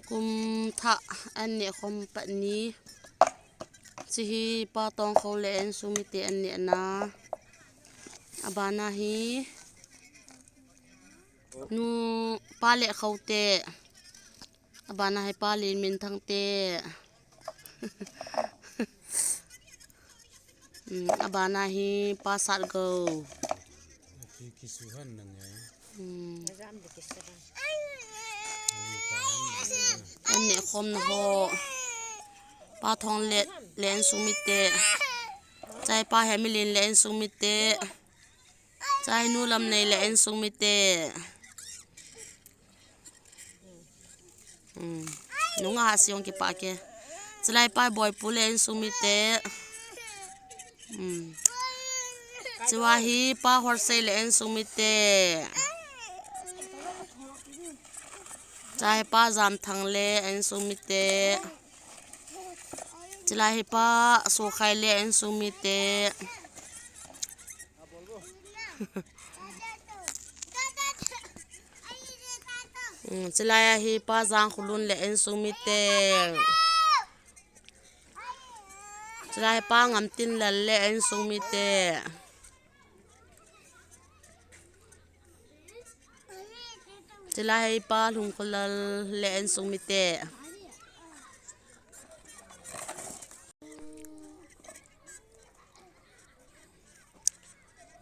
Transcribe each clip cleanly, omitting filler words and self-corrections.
กุมทะอันเนี่ยคมปะนี้สิฮีปาตองเขาเล่นสุมิเตอันเนี่ยนะอบานาฮีนูปาเล่เขาเตะอบานาให้ปาเล่นมินทั้งเตะอบานาฮีปาสัตเกออันเนี่ยคมนะโหปาทองเล่นสุมิเตะใจปาแฮมิลินเล่นสุมิเตะใจนูลำในเล่นสุมิเตะนุงอาเสียงกี่ปากเกจะไล่ป้ายบอยปูเล่นสุมิเตะจะว่าฮีป้าฮอร์เซเล่นสุมิเตะใจป้าจำทังเล่นสุมิเตะจะไล่ป้าสุขัยเล่นสุมิเตะจะไล่ฮีป้าจางขุลุนเล่นสุมิเตะจะไล่ป้างำตินเล่นสุมิเตะจะไล่ป้าลุงคนละเล่นสุมิเตะ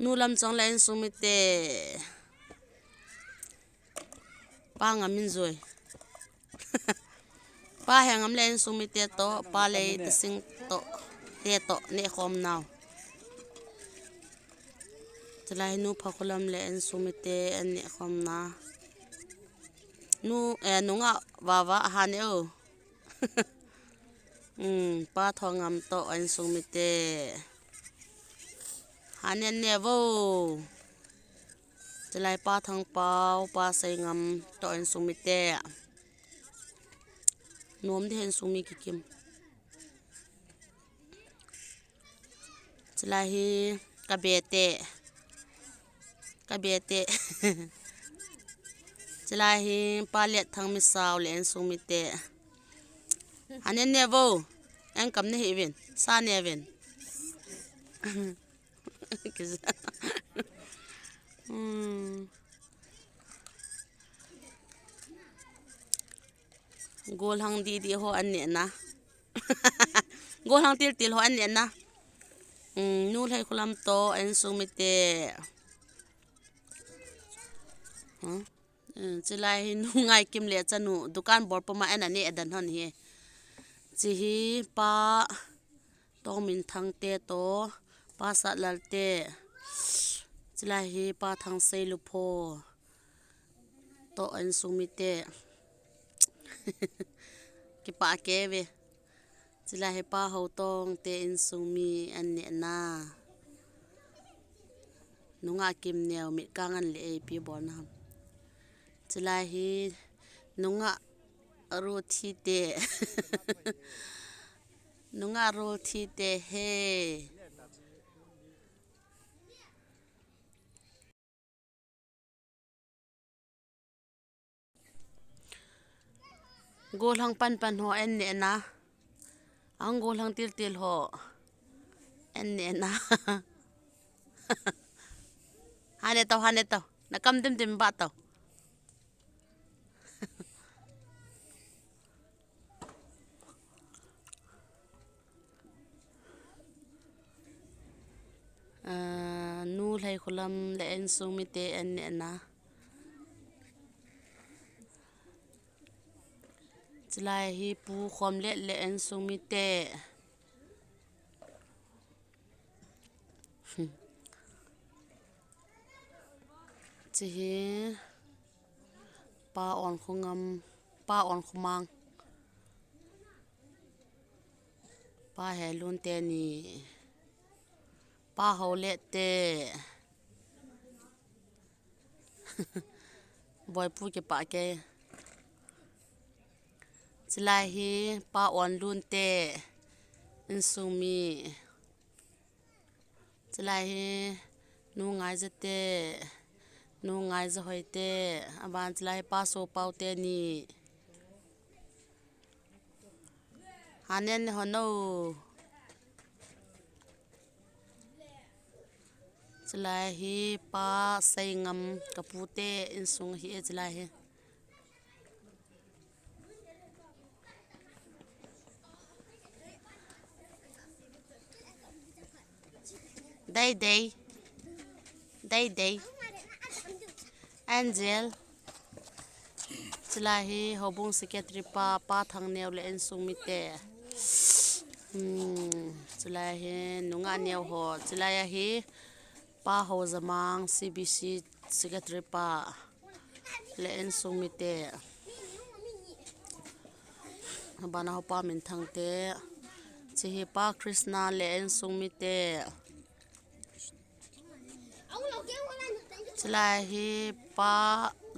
นูลำจังเล่นสุมิเตะป้างามินจอยป้าแหงอำเล่นสุมิเตะโตป้าเลยตสิงโตเตะโตเนคอมนาวจะไล่นูพักลำเล่นสุมิเตะอันเนคอมนานูนูงะวาฮันเออป้าทองอำโตอันสุมิเตะฮันเนโวจะไล่ป้าทางเปาป้าใส่งำโตอันสุมิเตะนวมที่เห็นสุมิกิมจะไล่กะเบเตะจะไล่ป้าเล็ดทางมิสาวเล่นสุมิเตะฮันเนโวเอ็งกำเนี่ยเวนซาเนเวนโกลหังดีๆหัวอันเนี่ยนะโกลหังติลหัวอันเนี่ยนะนู่นให้คุลำโตอันสุมิเตะจะไล่นู่ไงกิมเลียจะนู่ดุการบอลประมาณอันนี้ดันหันเฮจีฮีป้าต้องมินทางเตะโตป้าสัตลเตะจะไล่ฮีป้าทางเซลุโพโตอันสุมิเตะกิปะเกเวจะไล่ให้ป้าเขาต้องเตะอันสุมิอันเนน่านุ่งอากิมเนียวมิกังอันเล่ปีบอลนะครับจะไล่ให้นุ่งอารูทีเตะนุ่งอารูทีเตะเฮโกลหังปันหัวอันเนน่าอังโกลหังติลหัวอันเนน่าฮันเนตานักกำติมบ้าเตานูให้คุลำเล่นสุมิเตอันเนี่ยนะจะไล่ให้ปูความเล่นสุมิเตจะเห็นป้าอ่อนคงงป้าอ่อนคงมังป้าแห่ลุนเตนี่ป้าเขาเละเตบอยพูดจะปะแกจะไล่ให้ป้าอ่อนลุนเตอินสุมีจะไล่ให้นูไงจะเต นูไงจะหอยเตะบานจะไล่ป้าโซเปาเตนี่ฮันเนนฮอนโนจะไล่ฮีป้าใส่งำกับปูเตอินซุงฮีจะไล่ฮีได้แอนเจลจะไล่ฮีฮอบุงสเกตริป้าทางแนวเลอินซุงมิเตจะไล่ฮีนุงานแนวหอจะไล่ฮีป้าฮาวจะมัง CBC สเกตริป้าเลอินซุงมิเตบานาฮอป้ามินทางเตจะฮีป้าคริสนาเลอินซุงมิเตจะไล่ฮีป้า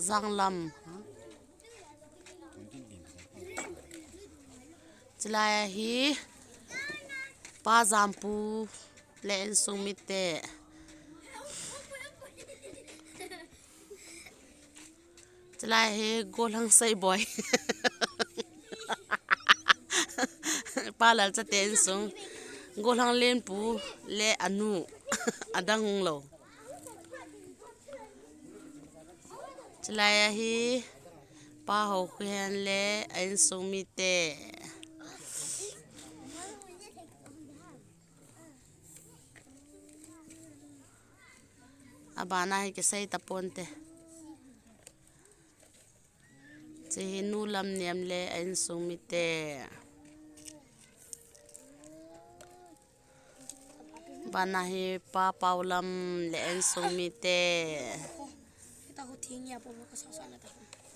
จังลำจะไล่ฮีป้าจามปูเลนซุงมิเตจะไล่ฮีโกลังใส่บอยป้าหลังจะเต้นซุงโกลังเล่นปูเลอนุอดังโลจะไล่ฮีป้าหกเฮียนเลอินซุงมิเตบานาให้ก็ใส่ตะปนเตจะเห็นนูลำเนียมเลอินซุงมิเตบานาให้ป้าเปาลำเลอินซุงมิเต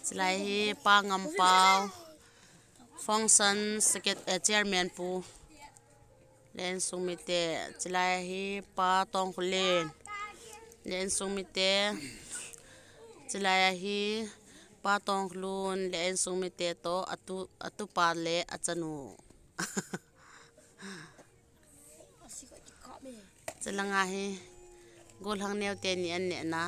จะไล่ให้ป้างำเปาฟองซันสเก็ตเจอร์แมนปูเลอินซุงมิเตจะไล่ให้ป้าตองคุเลนเลนซุงมิเตจะไล่ฮีป้าตองลุนเลนซุงมิเตโตอตุปาเลอจันูจะละงาฮีกอลหังเนวเตนีอันเนนะ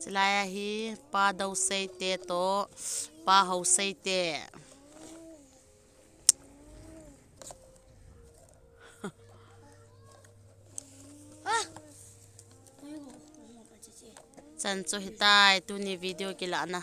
จะไล่ฮีป้าดาวเซเตโตป้าเฮาเซเตจันโจฮิตายตัวนี้วิดีโอกี่ละนะ